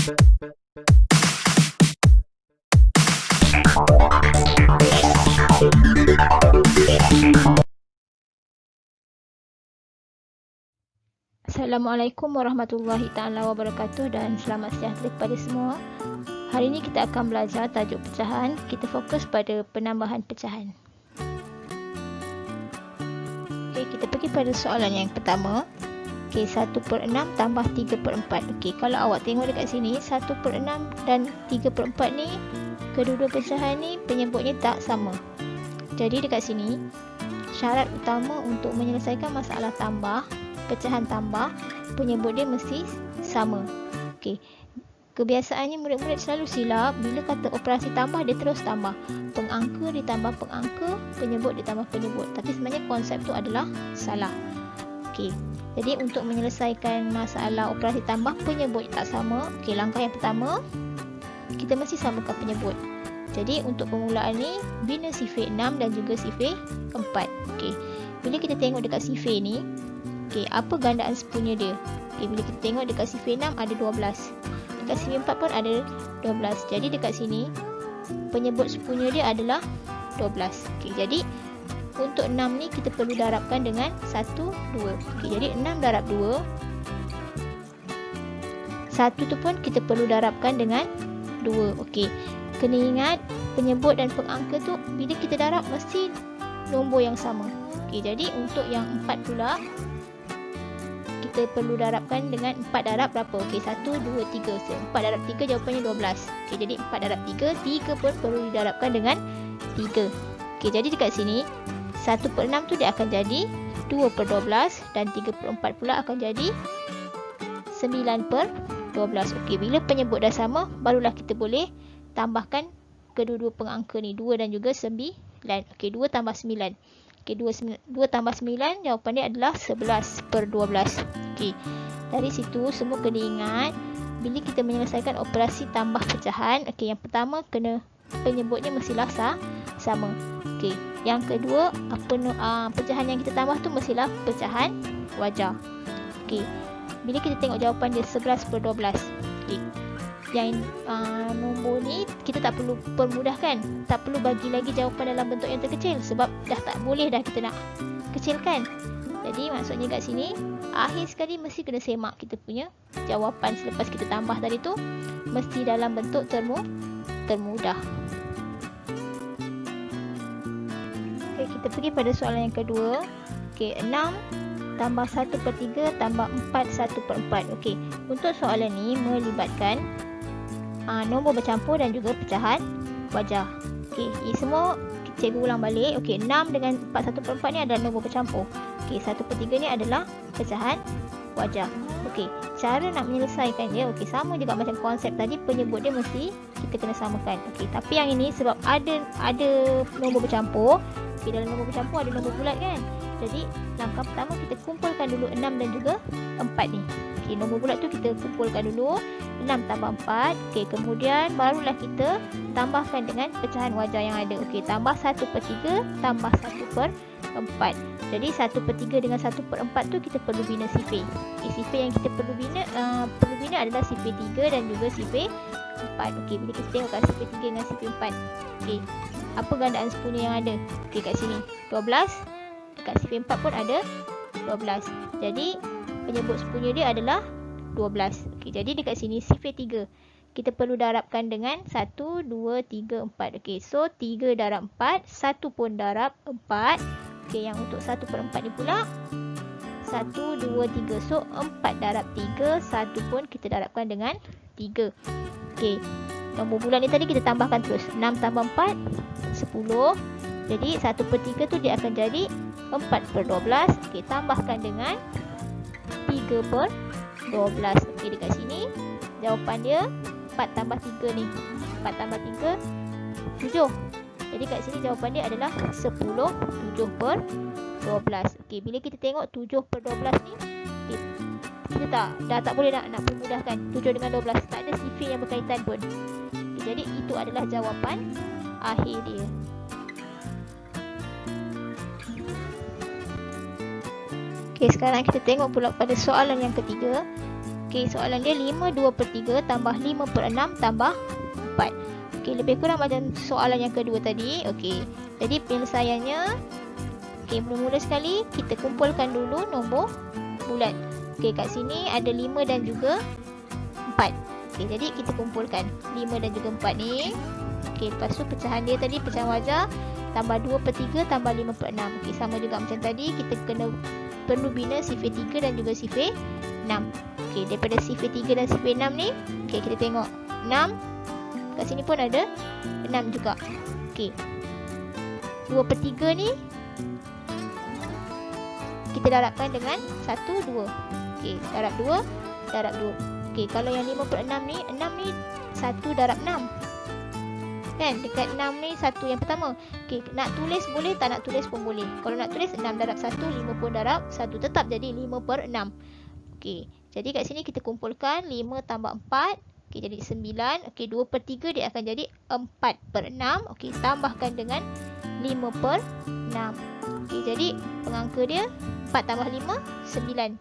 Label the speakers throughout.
Speaker 1: Assalamualaikum warahmatullahi taala wabarakatuh dan selamat sejahtera kepada semua. Hari ini kita akan belajar tajuk pecahan. Kita fokus pada penambahan pecahan. Okey, kita pergi pada soalan yang pertama. Okey, 1/6 tambah 3/4. Okey, kalau awak tengok dekat sini 1/6 dan 3/4 ni, kedua-dua pecahan ni penyebutnya tak sama. Jadi dekat sini syarat utama untuk menyelesaikan masalah tambah, pecahan tambah, penyebut dia mesti sama. Okey. Kebiasaannya murid-murid selalu silap bila kata operasi tambah dia terus tambah. Pengangka ditambah pengangka, penyebut ditambah penyebut. Tapi sebenarnya konsep tu adalah salah. Okey. Jadi untuk menyelesaikan masalah operasi tambah penyebut tak sama. Okey, langkah yang pertama kita mesti samakan penyebut. Jadi untuk permulaan ni bina sifir 6 dan juga sifir 4. Okey. Bila kita tengok dekat sifir ni, okey, apa gandaan sepunya dia? Okey, bila kita tengok dekat sifir 6 ada 12. Dekat sifir 4 pun ada 12. Jadi dekat sini penyebut sepunya dia adalah 12. Okey, jadi untuk 6 ni kita perlu darabkan dengan 1, 2. Okey, jadi 6 darab 2. 1 tu pun kita perlu darabkan dengan 2. Okey. Kena ingat penyebut dan pengangka tu bila kita darab mesti nombor yang sama. Okey, jadi untuk yang 4 pula kita perlu darabkan dengan 4 darab berapa? Okey, 1, 2, 3. So, 4 darab 3 jawapannya 12. Okey, jadi 4 darab 3, 3 pun perlu didarabkan dengan 3. Okey, jadi dekat sini 1/6 tu dia akan jadi 2/12 dan 3/4 pula akan jadi 9/12. Okey, bila penyebut dah sama, barulah kita boleh tambahkan kedua-dua pengangka ni, 2 dan juga 9. Okey, 2 tambah 9. Okey, 2 tambah 9 jawapan dia adalah 11/12. Okey, dari situ semua kena ingat bila kita menyelesaikan operasi tambah pecahan. Okey, yang pertama kena penyebutnya mestilah sama. Okey, yang kedua pecahan yang kita tambah tu mestilah pecahan wajar. Okey, bila kita tengok jawapan dia 11/12. Okey, yang nombor ni kita tak perlu permudahkan, tak perlu bagi lagi jawapan dalam bentuk yang terkecil sebab dah tak boleh dah kita nak kecilkan. Jadi maksudnya kat sini akhir sekali mesti kena semak kita punya jawapan selepas kita tambah tadi tu mesti dalam bentuk termudah. Okey, kita pergi pada soalan yang kedua. Okey, 6 tambah 1/3 tambah 4 1/4. Okey, untuk soalan ni melibatkan nombor bercampur dan juga pecahan wajar. Okey, ini semua cikgu ulang balik. Okey, 6 dengan 4 1/4 ni adalah nombor bercampur. Okey, 1/3 ni adalah pecahan wajar. Okey, cara nak menyelesaikan dia okey sama juga macam konsep tadi, penyebut dia mesti kita kena samakan. Okey, tapi yang ini sebab ada nombor bercampur. Okey, dalam nombor bercampur ada nombor bulat kan? Jadi langkah pertama kita kumpulkan dulu 6 dan juga 4 ni. Okey, nombor bulat tu kita kumpulkan dulu 6 tambah 4. Okey, kemudian barulah kita tambahkan dengan pecahan wajar yang ada. Okey, tambah 1/3 tambah 1/4. Jadi 1/3 dengan 1/4 tu kita perlu bina sifir. Okey, sifir yang kita perlu bina adalah sifir 3 dan juga sifir 4. Okey, bila kita tengok kat sifir 3 dengan sifir 4. Okey, apa gandaan sepunya yang ada? Okey, kat sini 12. Dekat sifir 4 pun ada 12. Jadi penyebut sepunya dia adalah 12. Okey, jadi dekat sini sifir 3 kita perlu darabkan dengan 1, 2, 3, 4. Okey, so 3 darab 4, 1 pun darab 4. Okey, yang untuk 1/4 ni pula 1, 2, 3. So 4 darab 3, 1 pun kita darabkan dengan 3. Okey, nombor bulat ni tadi kita tambahkan terus. 6 tambah 4 10. Jadi 1/3 tu dia akan jadi 4/12. Okey, tambahkan dengan 3/12. Okey, dekat sini jawapan dia 4 tambah 3 ni. 4 tambah 3 7. Jadi kat sini jawapan dia adalah 10 7/12. Okey, bila kita tengok 7/12 ni kita dah tak boleh nak permudahkan. 7 dengan 12 tak ada sifir yang berkaitan pun. Okey, jadi itu adalah jawapan akhir dia. Okey, sekarang kita tengok pula pada soalan yang ketiga. Okey, soalan dia 5/2/3 tambah 5/6 tambah 4. Okey, lebih kurang macam soalan yang kedua tadi. Okey, jadi penyelesaiannya, okey, mula-mula sekali kita kumpulkan dulu nombor bulat. Okey, kat sini ada 5 dan juga 4. Okey, jadi kita kumpulkan 5 dan juga 4 ni. Okey, lepas tu pecahan dia tadi, pecahan wajar, tambah 2/3 tambah 5/6. Okey, sama juga macam tadi, kita perlu bina sifir 3 dan juga sifir 6. Okey, daripada sifir 3 dan sifir 6 ni, okey, kita tengok 6. Kat sini pun ada 6 juga. Okey, 2/3 ni kita darabkan dengan 1, 2. Okey, darab 2, darab 2. Okey, kalau yang 5/6 ni, 6 ni 1 darab 6. Kan, dekat 6 ni 1 yang pertama. Okey, nak tulis boleh, tak nak tulis pun boleh. Kalau nak tulis 6 darab 1, 5 pun darab 1, tetap jadi 5/6. Okey, jadi kat sini kita kumpulkan 5 tambah 4. Okey, jadi 9. Okey, 2/3 dia akan jadi 4/6. Okey, tambahkan dengan 5/6. Okey, jadi pengangka dia 4 tambah 5, 9.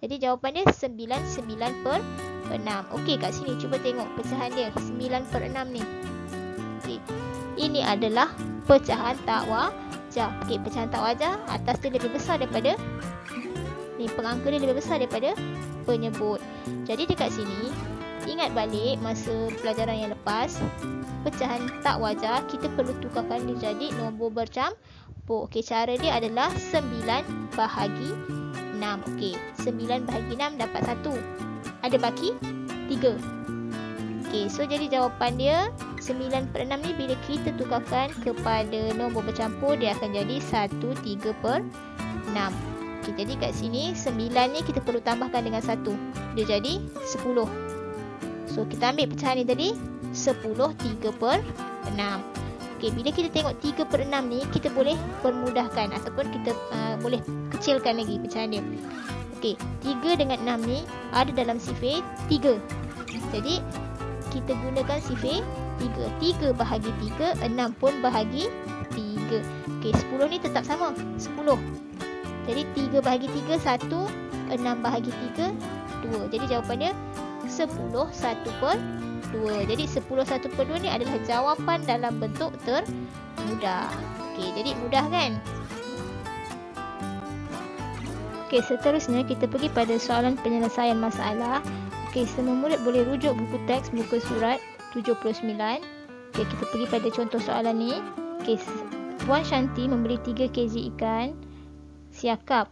Speaker 1: Jadi jawapan dia 99/6. Okey, kat sini cuba tengok pecahan dia 9/6 ni. Okey, ini adalah pecahan tak wajar. Okey, pecahan tak wajar atas dia lebih besar daripada ni, pengangka dia lebih besar daripada penyebut. Jadi dekat sini ingat balik masa pelajaran yang lepas, pecahan tak wajar kita perlu tukarkan dia jadi nombor bercampur. Okey, cara dia adalah 9 bahagi 6. Okey, 9 bahagi 6 dapat 1. Ada baki 3. Okey, so jadi jawapan dia 9/6 ni bila kita tukarkan kepada nombor bercampur, dia akan jadi 1/3/6. Okey, jadi kat sini 9 ni kita perlu tambahkan dengan 1. Dia jadi 10. So kita ambil pecahan ni tadi 10 3/6. Okey, bila kita tengok 3/6 ni, kita boleh permudahkan ataupun kita boleh kecilkan lagi pecahan dia. Okey, 3 dengan 6 ni ada dalam sifir 3. Jadi kita gunakan sifir 3. 3 bahagi 3, 6 pun bahagi 3. Okey, 10 ni tetap sama, 10. Jadi 3 bahagi 3 1, 6 bahagi 3 2. Jadi jawapan dia 10 1/2. Jadi 10 1/2 ni adalah jawapan dalam bentuk termudah. Okey, jadi mudah kan? Okey, seterusnya kita pergi pada soalan penyelesaian masalah. Okey, semua murid boleh rujuk buku teks muka surat 79. Okey, kita pergi pada contoh soalan ni. Okey, Puan Shanti membeli 3 kg ikan siakap,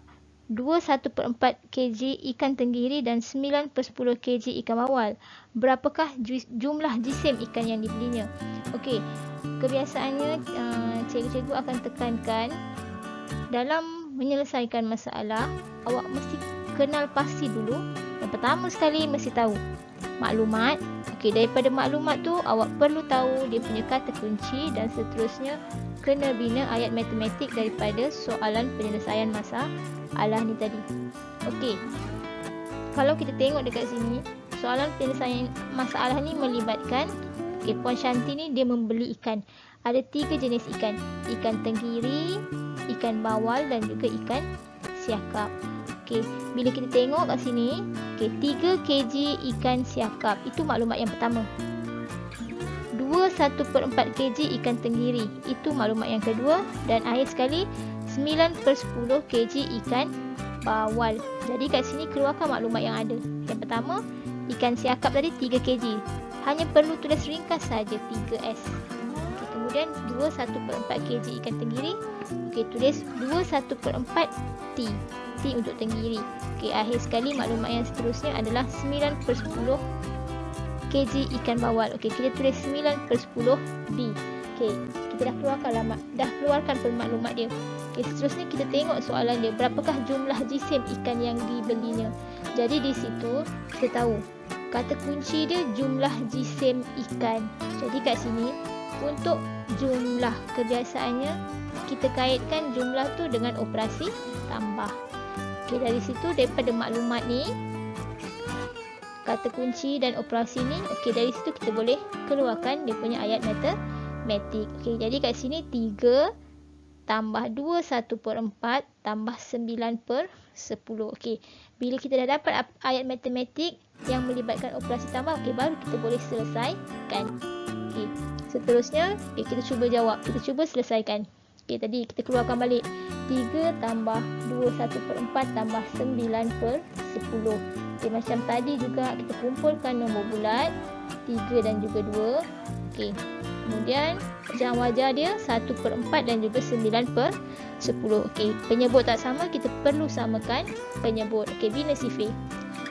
Speaker 1: 21/4 kg ikan tenggiri dan 9/10 kg ikan bawal. Berapakah jumlah jisim ikan yang dibelinya? Okey, kebiasaannya cikgu-cikgu akan tekankan dalam menyelesaikan masalah, awak mesti kenal pasti dulu. Yang pertama sekali mesti tahu maklumat. Okey, daripada maklumat tu awak perlu tahu dia punya kata kunci dan seterusnya kena bina ayat matematik daripada soalan penyelesaian masalah ni tadi. Okey, kalau kita tengok dekat sini, soalan penyelesaian masalah ni melibatkan, okey, Puan Shanti ni dia membeli ikan. Ada 3 jenis ikan. Ikan tenggiri, ikan bawal dan juga ikan siakap. Okey, bila kita tengok kat sini, okey, 3 kg ikan siakap, itu maklumat yang pertama. 21/4 kg ikan tenggiri, itu maklumat yang kedua. Dan akhir sekali 9/10 kg ikan bawal. Jadi kat sini keluarkan maklumat yang ada. Yang pertama, ikan siakap tadi 3 kg. Hanya perlu tulis ringkas saja 3S. Okay, kemudian 21/4 kg ikan tenggiri. Okey, tulis 21/4 T. T untuk tenggiri. Okey, akhir sekali maklumat yang seterusnya adalah 9/10 kg ikan bawal. Okey, kita tulis 9/10 B. Okey, kita dah keluarkan maklumat dia. Okey, seterusnya kita tengok soalan dia, berapakah jumlah jisim ikan yang dibelinya. Jadi di situ kita tahu kata kunci dia jumlah jisim ikan. Jadi kat sini untuk jumlah, kebiasaannya kita kaitkan jumlah tu dengan operasi tambah. Okey, dari situ daripada maklumat ni, kata kunci dan operasi ni, okey, dari situ kita boleh keluarkan dia punya ayat matematik. Okey, jadi kat sini 3 tambah 2 1/4 tambah 9/10. Okey, bila kita dah dapat ayat matematik yang melibatkan operasi tambah, okey, baru kita boleh selesaikan. Okey, seterusnya, okey, kita cuba jawab. Kita cuba selesaikan. Okey, tadi kita keluarkan balik. 3 tambah 2 1/4 tambah 9/10. Okey, macam tadi juga kita kumpulkan nombor bulat 3 dan juga 2. Okey, kemudian pecahan wajar dia 1/4 dan juga 9/10. Okey, penyebut tak sama, kita perlu samakan penyebut. Okey, bina sifir.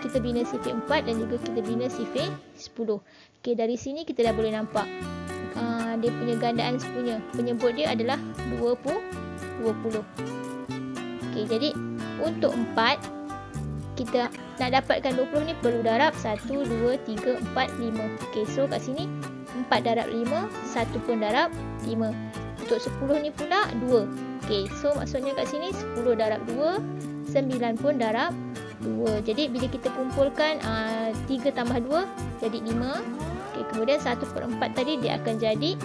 Speaker 1: Kita bina sifir 4 dan juga kita bina sifir 10. Okey, dari sini kita dah boleh nampak dia punya gandaan punya penyebut dia adalah 20. Okey, jadi untuk 4 kita nak dapatkan 20 ni perlu darab 1 2 3 4 5. Okey, so kat sini 4 darab 5, 1 pun darab 5. Untuk 10 ni pula 2. Okey, so maksudnya kat sini 10 darab 2, 9 pun darab 2. Jadi bila kita kumpulkan 3 tambah 2 jadi 5. Okey, kemudian 1/4 tadi dia akan jadi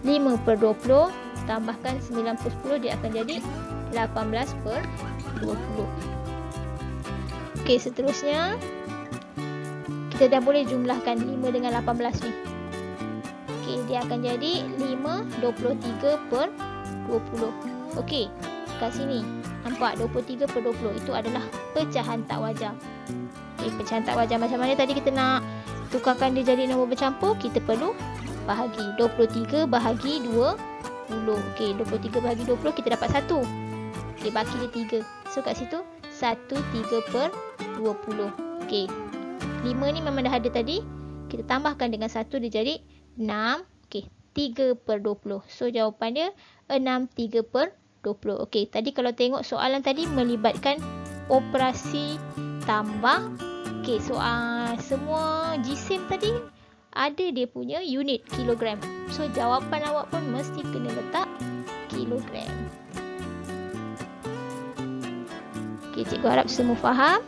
Speaker 1: 5/20. Tambahkan 9/10 dia akan jadi 18/20. Okey, seterusnya kita dah boleh jumlahkan 5 dengan 18 ni. Okey, dia akan jadi 5 23/20. Okey, kat sini nampak 23/20 itu adalah pecahan tak wajar. Okey, pecahan tak wajar macam mana tadi kita nak tukarkan dia jadi nombor bercampur, kita perlu bahagi. 23 bahagi 20. Okey, 23 bahagi 20 kita dapat 1. Okey, baki dia 3. So kat situ 1/3/20. Okey, 5 ni memang dah ada tadi. Kita tambahkan dengan 1 dia jadi 6. Okey, 3/20. So jawapan dia 6 3/20. Okey, tadi kalau tengok soalan tadi melibatkan operasi tambah. Okey, soal semua jisim tadi ada dia punya unit kilogram. So jawapan awak pun mesti kena letak kilogram. Okey, cikgu harap semua faham.